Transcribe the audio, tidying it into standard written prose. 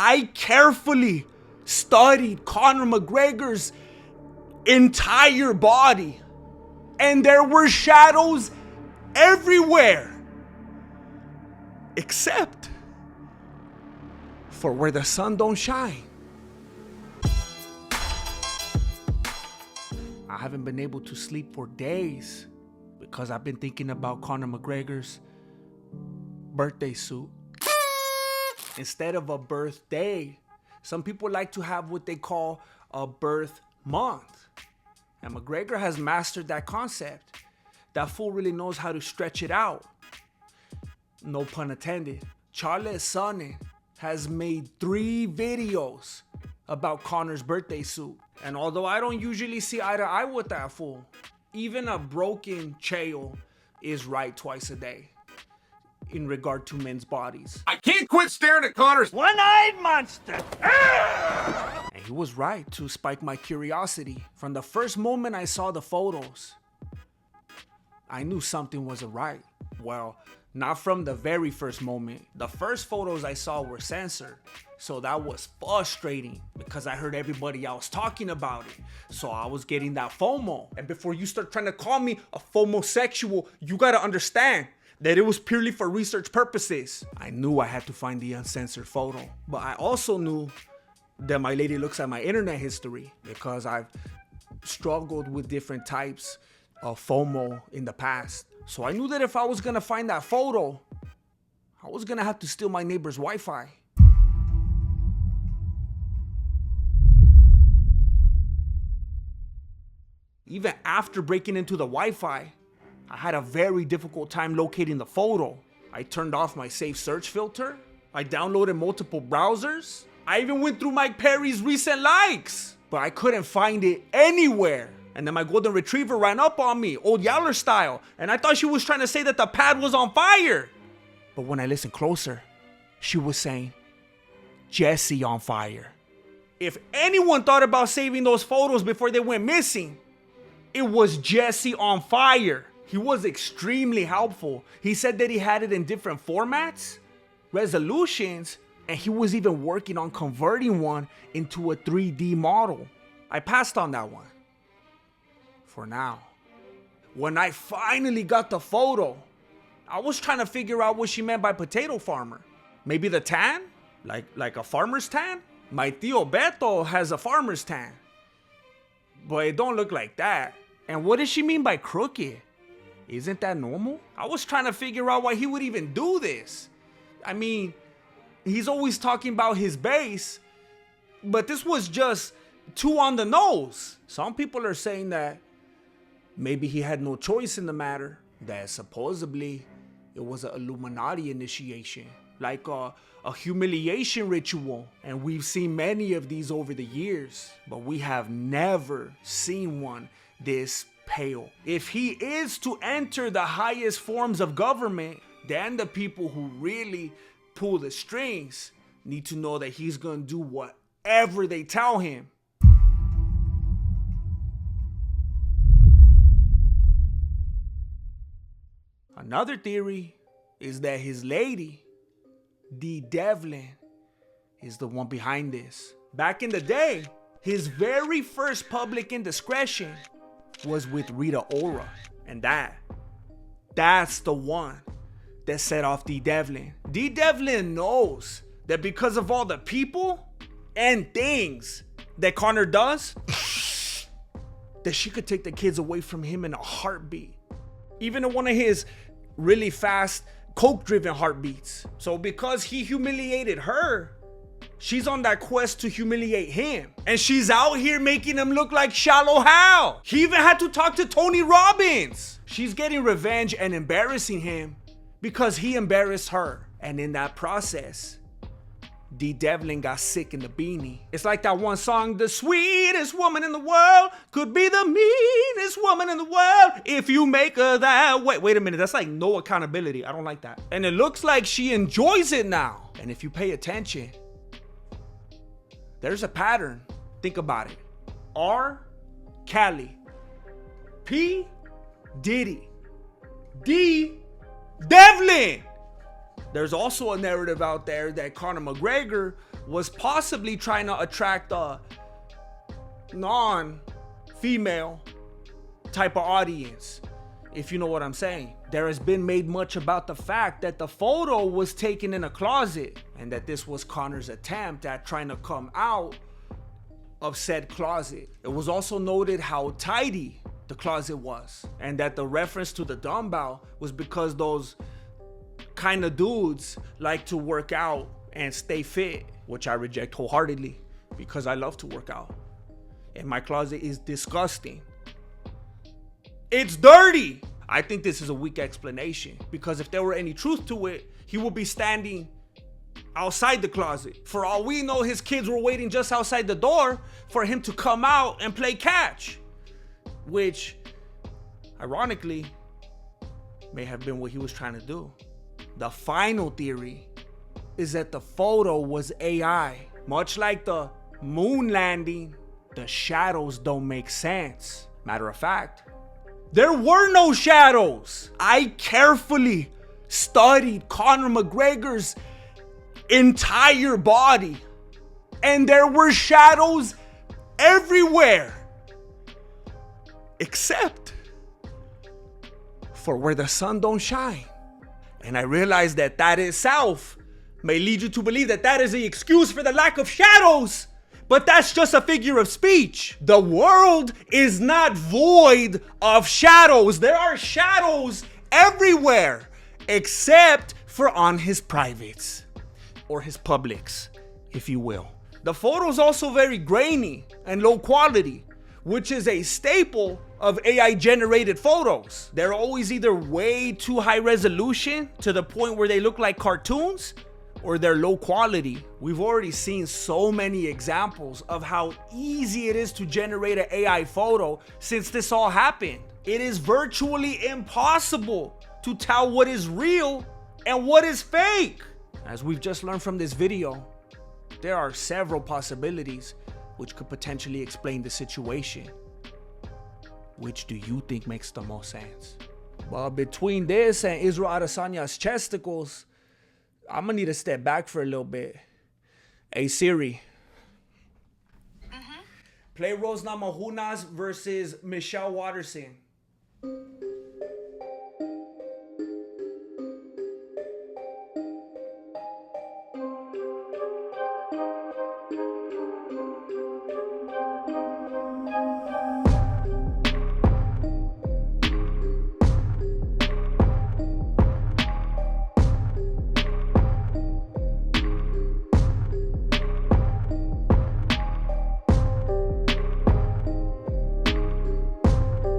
I carefully studied Conor McGregor's entire body, and there were shadows everywhere except for where the sun don't shine. I haven't been able to sleep for days because I've been thinking about Conor McGregor's birthday suit. Instead of a birthday, some people like to have what they call a birth month. And McGregor has mastered that concept. That fool really knows how to stretch it out. No pun intended. Charles Sonnen has made 3 videos about Conor's birthday suit. And although I don't usually see eye to eye with that fool, even a broken Chael is right twice a day in regard to men's bodies. I can't quit staring at Conor's one-eyed monster. And he was right to spike my curiosity. From the first moment I saw the photos, I knew something wasn't right. Well, not from the very first moment. The first photos I saw were censored. So that was frustrating because I heard everybody else talking about it. So I was getting that FOMO. And before you start trying to call me a FOMosexual, you gotta understand that it was purely for research purposes. I knew I had to find the uncensored photo, but I also knew that my lady looks at my internet history because I've struggled with different types of FOMO in the past. So I knew that if I was gonna find that photo, I was gonna have to steal my neighbor's Wi-Fi. Even after breaking into the Wi-Fi, I had a very difficult time locating the photo. I turned off my safe search filter. I downloaded multiple browsers. I even went through Mike Perry's recent likes, but I couldn't find it anywhere. And then my golden retriever ran up on me, old Yowler style, and I thought she was trying to say that the pad was on fire. But when I listened closer, she was saying, Jesse on fire. If anyone thought about saving those photos before they went missing, it was Jesse on fire. He was extremely helpful. He said that he had it in different formats, resolutions, and he was even working on converting one into a 3D model. I passed on that one for now. When I finally got the photo, I was trying to figure out what she meant by potato farmer. Maybe the tan? Like a farmer's tan? My tío Beto has a farmer's tan, but it don't look like that. And what does she mean by crooked? Isn't that normal? I was trying to figure out why he would even do this. I mean, he's always talking about his base, but this was just too on the nose. Some people are saying that maybe he had no choice in the matter, that supposedly it was an Illuminati initiation, like a humiliation ritual. And we've seen many of these over the years, but we have never seen one this pale. If he is to enter the highest forms of government, then the people who really pull the strings need to know that he's gonna do whatever they tell him. Another theory is that his lady, Dee Devlin, is the one behind this. Back in the day, his very first public indiscretion was with Rita Ora, and that's the one that set off Dee Devlin. Dee Devlin knows that because of all the people and things that Conor does, that she could take the kids away from him in a heartbeat, even in one of his really fast coke-driven heartbeats. So because he humiliated her, she's on that quest to humiliate him. And she's out here making him look like Shallow Hal. He even had to talk to Tony Robbins. She's getting revenge and embarrassing him because he embarrassed her. And in that process, Dee Devlin got sick in the beanie. It's like that one song, the sweetest woman in the world could be the meanest woman in the world if you make her that way. Wait a minute, that's like no accountability. I don't like that. And it looks like she enjoys it now. And if you pay attention, there's a pattern. Think about it. R. Kelly. P. Diddy. D. Devlin. There's also a narrative out there that Conor McGregor was possibly trying to attract a non-female type of audience, if you know what I'm saying. There has been made much about the fact that the photo was taken in a closet and that this was Conor's attempt at trying to come out of said closet. It was also noted how tidy the closet was, and that the reference to the dumbbell was because those kind of dudes like to work out and stay fit, which I reject wholeheartedly because I love to work out. And my closet is disgusting. It's dirty. I think this is a weak explanation, because if there were any truth to it, he would be standing outside the closet. For all we know, his kids were waiting just outside the door for him to come out and play catch, which ironically may have been what he was trying to do. The final theory is that the photo was AI. Much like the moon landing, the shadows don't make sense. Matter of fact, there were no shadows. I carefully studied Conor McGregor's entire body, and there were shadows everywhere except for where the sun don't shine. And I realized that that itself may lead you to believe that that is the excuse for the lack of shadows. But that's just a figure of speech. The world is not void of shadows. There are shadows everywhere, except for on his privates, or his publics, if you will. The photo is also very grainy and low quality, which is a staple of AI generated photos. They're always either way too high resolution to the point where they look like cartoons, or they're low quality. We've already seen so many examples of how easy it is to generate an AI photo since this all happened. It is virtually impossible to tell what is real and what is fake. As we've just learned from this video, there are several possibilities which could potentially explain the situation. Which do you think makes the most sense? But between this and Israel Adesanya's chesticles, I'm gonna need to step back for a little bit. Hey Siri. Play Rose Namajunas versus Michelle Watterson.